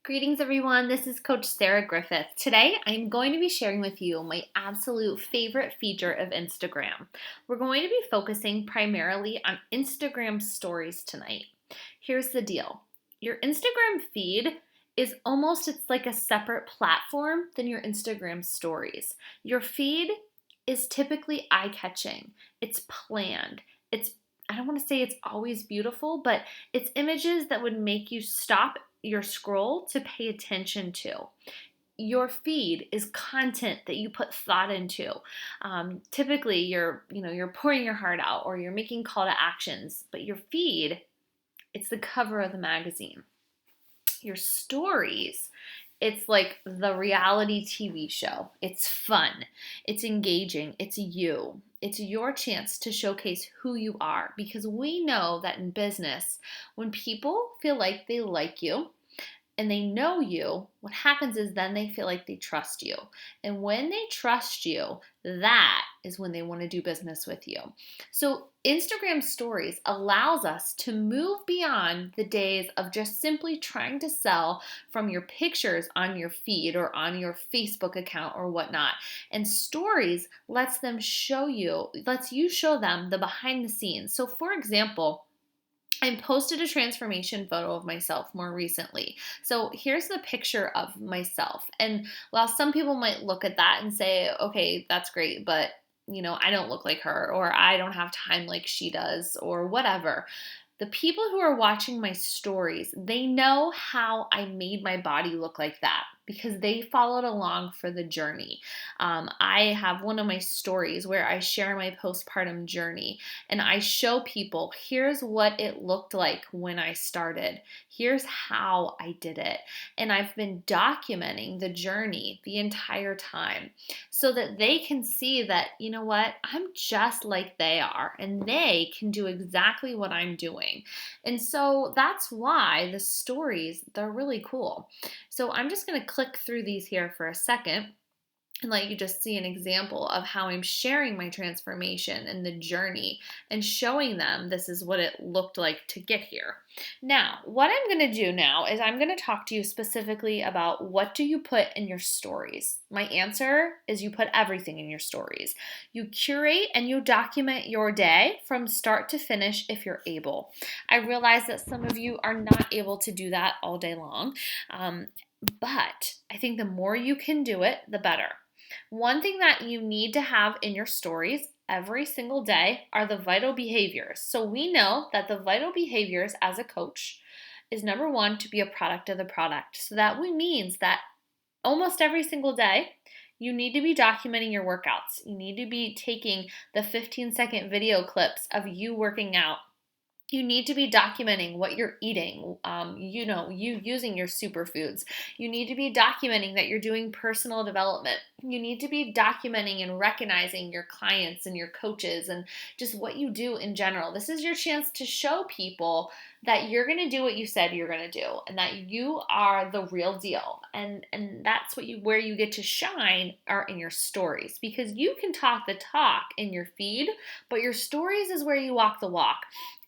Greetings, everyone. This is Coach Sarah Griffith. Today, I'm going to be sharing with you my absolute favorite feature of Instagram. We're going to be focusing primarily on Instagram stories tonight. Here's the deal. Your Instagram feed it's like a separate platform than your Instagram stories. Your feed is typically eye-catching. It's planned. I don't want to say it's always beautiful, but it's images that would make you stop your scroll to pay attention to. Your feed is content that you put thought into. Typically, you're pouring your heart out or you're making call to actions, but your feed, it's the cover of the magazine. Your stories, it's like the reality TV show. It's fun, it's engaging, it's you. It's your chance to showcase who you are because we know that in business, when people feel like they like you, and they know you, what happens is then they feel like they trust you. And when they trust you, that is when they want to do business with you. So Instagram stories allows us to move beyond the days of just simply trying to sell from your pictures on your feed or on your Facebook account or whatnot. And stories lets you show them the behind the scenes. So for example, I posted a transformation photo of myself more recently. So here's the picture of myself. And while some people might look at that and say, okay, that's great, but I don't look like her, or I don't have time like she does, or whatever. The people who are watching my stories, they know how I made my body look like that because they followed along for the journey. I have one of my stories where I share my postpartum journey and I show people here's what it looked like when I started. Here's how I did it. And I've been documenting the journey the entire time so that they can see that, you know what, I'm just like they are and they can do exactly what I'm doing. And so that's why the stories, they're really cool. So I'm just going to click through these here for a second and let you just see an example of how I'm sharing my transformation and the journey and showing them this is what it looked like to get here. Now, what I'm going to do now is I'm going to talk to you specifically about what do you put in your stories. My answer is you put everything in your stories. You curate and you document your day from start to finish if you're able. I realize that some of you are not able to do that all day long, but I think the more you can do it, the better. One thing that you need to have in your stories every single day are the vital behaviors. So we know that the vital behaviors as a coach is number one, to be a product of the product. So that means that almost every single day, you need to be documenting your workouts. You need to be taking the 15-second video clips of you working out. You need to be documenting what you're eating, you using your superfoods. You need to be documenting that you're doing personal development. You need to be documenting and recognizing your clients and your coaches and just what you do in general. This is your chance to show people that you're going to do what you said you're going to do and that you are the real deal. And that's where you get to shine are in your stories because you can talk the talk in your feed, but your stories is where you walk the walk.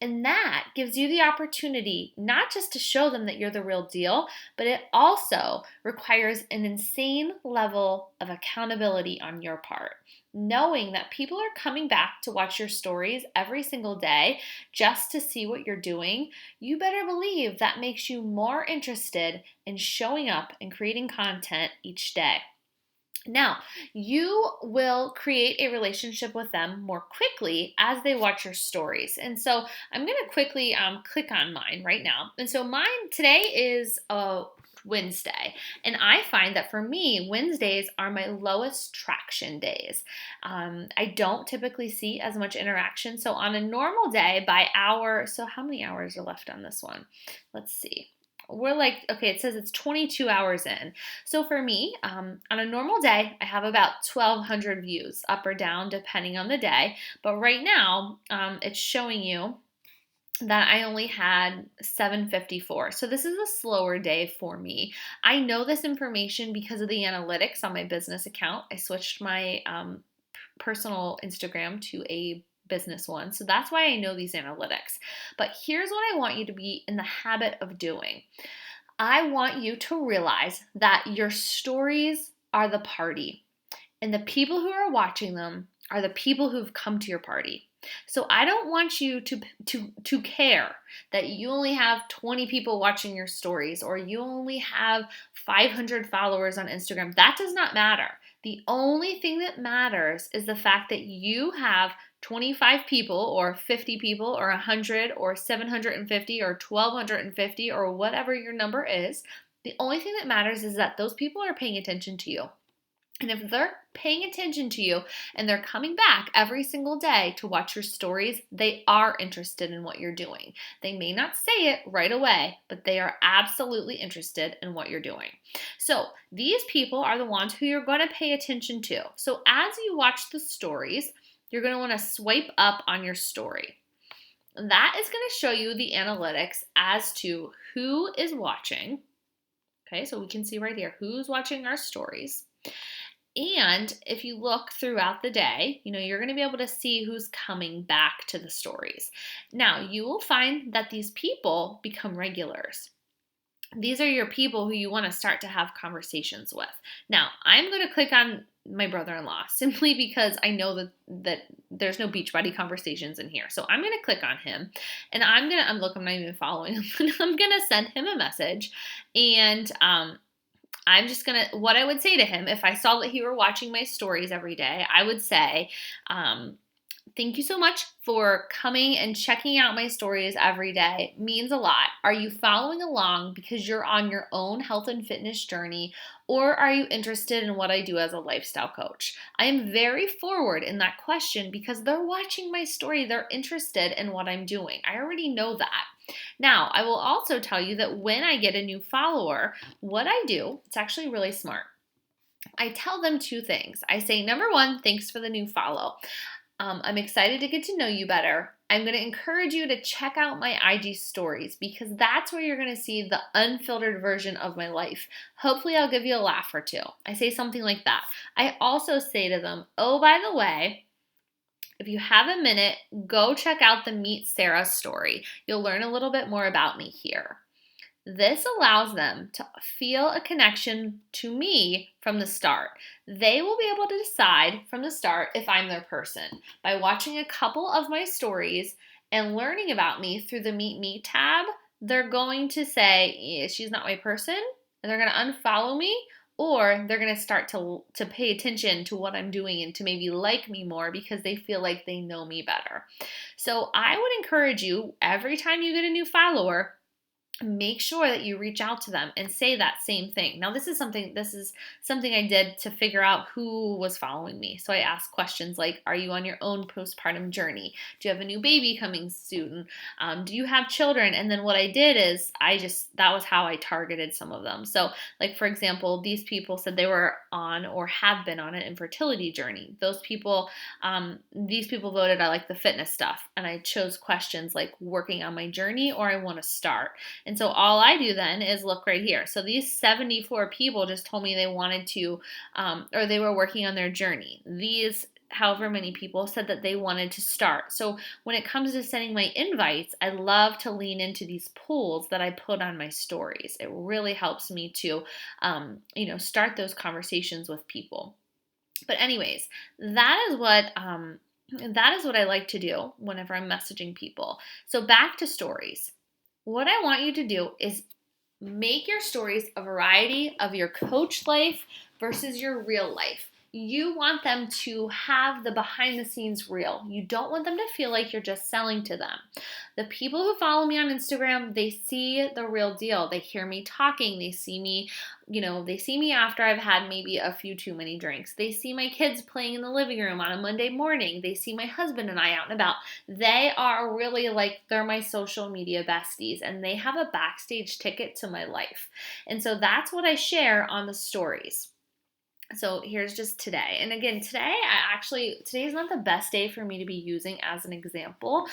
And that gives you the opportunity not just to show them that you're the real deal, but it also requires an insane level of accountability on your part. Knowing that people are coming back to watch your stories every single day just to see what you're doing, you better believe that makes you more interested in showing up and creating content each day. Now, you will create a relationship with them more quickly as they watch your stories. And so I'm going to quickly click on mine right now. And so mine today is Wednesday. And I find that for me, Wednesdays are my lowest traction days. I don't typically see as much interaction. So on a normal day by hour, so how many hours are left on this one? Let's see. It says it's 22 hours in. So for me, on a normal day, I have about 1,200 views up or down depending on the day. But right now, it's showing you that I only had 754. So this is a slower day for me. I know this information because of the analytics on my business account. I switched my personal Instagram to a business one. So that's why I know these analytics. But here's what I want you to be in the habit of doing. I want you to realize that your stories are the party, and the people who are watching them are the people who've come to your party. So I don't want you to care that you only have 20 people watching your stories or you only have 500 followers on Instagram. That does not matter. The only thing that matters is the fact that you have 25 people or 50 people or 100 or 750 or 1250 or whatever your number is. The only thing that matters is that those people are paying attention to you. And if they're paying attention to you and they're coming back every single day to watch your stories, they are interested in what you're doing. They may not say it right away, but they are absolutely interested in what you're doing. So these people are the ones who you're going to pay attention to. So as you watch the stories, you're going to want to swipe up on your story. That is going to show you the analytics as to who is watching. Okay, so we can see right here who's watching our stories. And if you look throughout the day, you're going to be able to see who's coming back to the stories. Now, you will find that these people become regulars. These are your people who you want to start to have conversations with. Now, I'm going to click on my brother-in-law simply because I know that there's no Beachbody conversations in here. So I'm going to click on him and I'm not even following him. I'm going to send him a message and what I would say to him if I saw that he were watching my stories every day, I would say, thank you so much for coming and checking out my stories every day. It means a lot. Are you following along because you're on your own health and fitness journey, or are you interested in what I do as a lifestyle coach? I am very forward in that question because they're watching my story. They're interested in what I'm doing. I already know that. Now, I will also tell you that when I get a new follower, what I do, it's actually really smart. I tell them two things. I say, number one, thanks for the new follow. I'm excited to get to know you better. I'm going to encourage you to check out my IG stories because that's where you're going to see the unfiltered version of my life. Hopefully, I'll give you a laugh or two. I say something like that. I also say to them, oh, by the way, if you have a minute, go check out the Meet Sarah story. You'll learn a little bit more about me here. This allows them to feel a connection to me from the start. They will be able to decide from the start if I'm their person. By watching a couple of my stories and learning about me through the Meet Me tab, they're going to say, yeah, she's not my person, and they're going to unfollow me, or they're going to start to pay attention to what I'm doing and to maybe like me more because they feel like they know me better. So I would encourage you, every time you get a new follower, make sure that you reach out to them and say that same thing. Now, this is something I did to figure out who was following me. So I asked questions like, are you on your own postpartum journey? Do you have a new baby coming soon? Do you have children? And then what I did is that was how I targeted some of them. So like, for example, these people said they were on or have been on an infertility journey. These people voted I like the fitness stuff. And I chose questions like working on my journey or I want to start. And so all I do then is look right here. So these 74 people just told me they wanted to, or they were working on their journey. These however many people said that they wanted to start. So when it comes to sending my invites, I love to lean into these polls that I put on my stories. It really helps me to, start those conversations with people. But anyways, that is what I like to do whenever I'm messaging people. So back to stories. What I want you to do is make your stories a variety of your coach life versus your real life. You want them to have the behind the scenes reel. You don't want them to feel like you're just selling to them. The people who follow me on Instagram, they see the real deal. They hear me talking. They see me, after I've had maybe a few too many drinks. They see my kids playing in the living room on a Monday morning. They see my husband and I out and about. They are really they're my social media besties and they have a backstage ticket to my life. And so that's what I share on the stories. So here's just today. And again, today is not the best day for me to be using as an example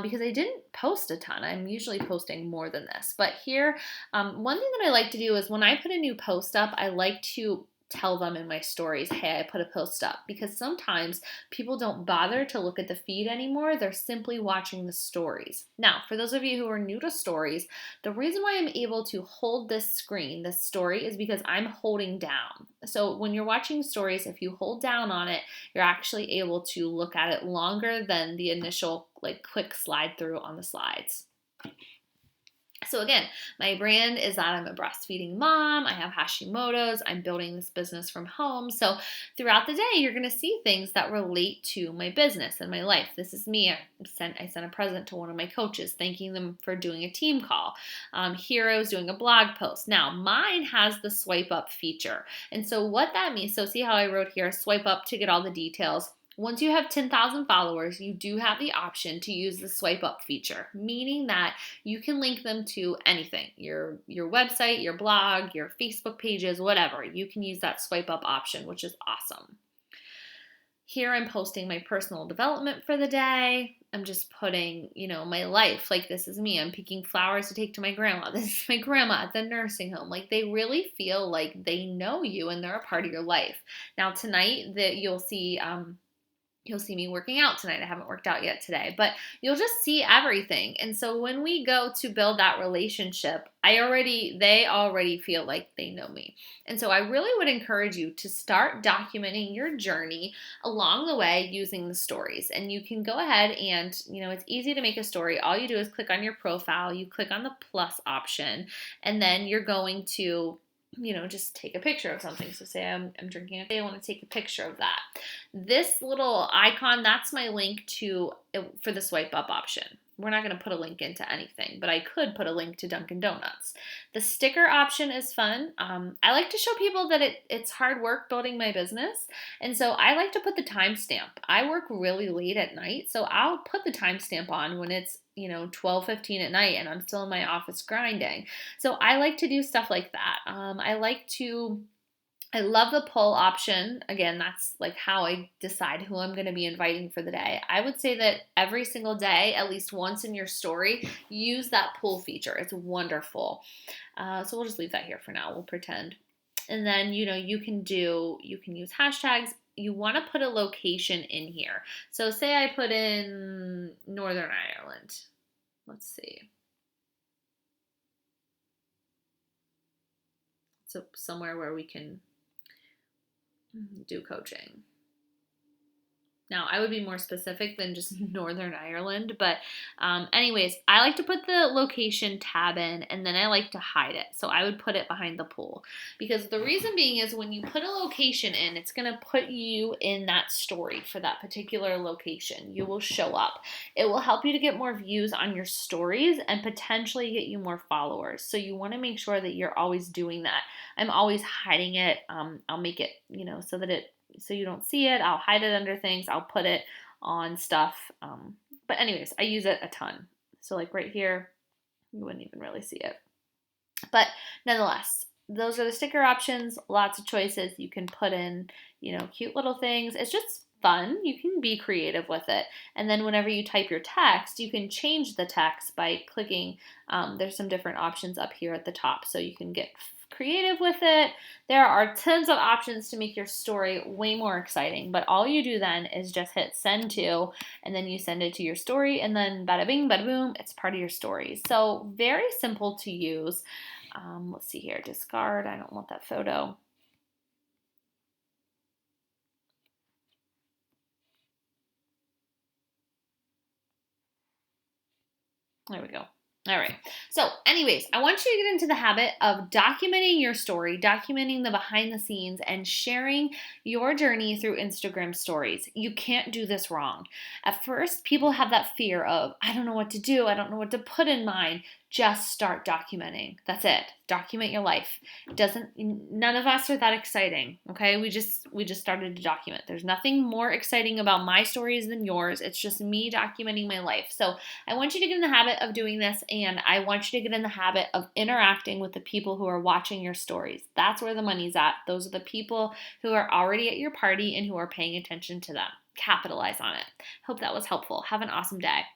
because I didn't post a ton. I'm usually posting more than this. But here, one thing that I like to do is when I put a new post up, I like to tell them in my stories, hey, I put a post up, because sometimes people don't bother to look at the feed anymore. They're simply watching the stories. Now, for those of you who are new to stories, the reason why I'm able to hold this screen, this story, is because I'm holding down. So when you're watching stories, if you hold down on it, you're actually able to look at it longer than the initial like quick slide through on the slides. So again, my brand is that I'm a breastfeeding mom, I have Hashimoto's, I'm building this business from home. So throughout the day, you're gonna see things that relate to my business and my life. This is me. I sent a present to one of my coaches, thanking them for doing a team call. Here I was doing a blog post. Now mine has the swipe up feature. And so what that means, so see how I wrote here, swipe up to get all the details. Once you have 10,000 followers, you do have the option to use the swipe up feature, meaning that you can link them to anything, your website, your blog, your Facebook pages, whatever. You can use that swipe up option, which is awesome. Here I'm posting my personal development for the day. I'm just putting, my life. Like, this is me. I'm picking flowers to take to my grandma. This is my grandma at the nursing home. Like, they really feel like they know you and they're a part of your life. Now tonight that you'll see me working out tonight. I haven't worked out yet today, but you'll just see everything. And so when we go to build that relationship, they already feel like they know me. And so I really would encourage you to start documenting your journey along the way using the stories. And you can go ahead and, it's easy to make a story. All you do is click on your profile, you click on the plus option, and then you're going to just take a picture of something. So say I'm drinking I want to take a picture of that. This little icon, that's my link for the swipe up option. We're not going to put a link into anything, but I could put a link to Dunkin' Donuts. The sticker option is fun. I like to show people that it's hard work building my business. And so I like to put the timestamp. I work really late at night, so I'll put the timestamp on when it's 12:15 at night and I'm still in my office grinding. So I like to do stuff like that. I love the poll option. Again, that's like how I decide who I'm going to be inviting for the day. I would say that every single day, at least once in your story, use that poll feature. It's wonderful. So we'll just leave that here for now. We'll pretend. And then, you can use hashtags. You want to put a location in here. So say I put in Northern Ireland. Let's see. So somewhere where we can do coaching. Now, I would be more specific than just Northern Ireland, but anyways, I like to put the location tab in, and then I like to hide it. So I would put it behind the pool, because the reason being is when you put a location in, it's going to put you in that story for that particular location. You will show up. It will help you to get more views on your stories and potentially get you more followers. So you want to make sure that you're always doing that. I'm always hiding it. I'll make it, so you don't see it. I'll hide it under things. I'll put it on stuff. But anyways, I use it a ton. So like right here, you wouldn't even really see it. But nonetheless, those are the sticker options. Lots of choices. You can put in, cute little things. It's just fun. You can be creative with it. And then whenever you type your text, you can change the text by clicking. There's some different options up here at the top. So you can get creative with it. There are tons of options to make your story way more exciting, but all you do then is just hit send to, and then you send it to your story, and then bada bing, bada boom, it's part of your story. So very simple to use. Let's see here, discard, I don't want that photo. There we go. All right. So anyways, I want you to get into the habit of documenting your story, documenting the behind the scenes, and sharing your journey through Instagram stories. You can't do this wrong. At first, people have that fear of, I don't know what to do. I don't know what to put in mine. Just start documenting. That's it. Document your life. None of us are that exciting, okay? We just started to document. There's nothing more exciting about my stories than yours. It's just me documenting my life. So I want you to get in the habit of doing this, and I want you to get in the habit of interacting with the people who are watching your stories. That's where the money's at. Those are the people who are already at your party and who are paying attention to them. Capitalize on it. Hope that was helpful. Have an awesome day.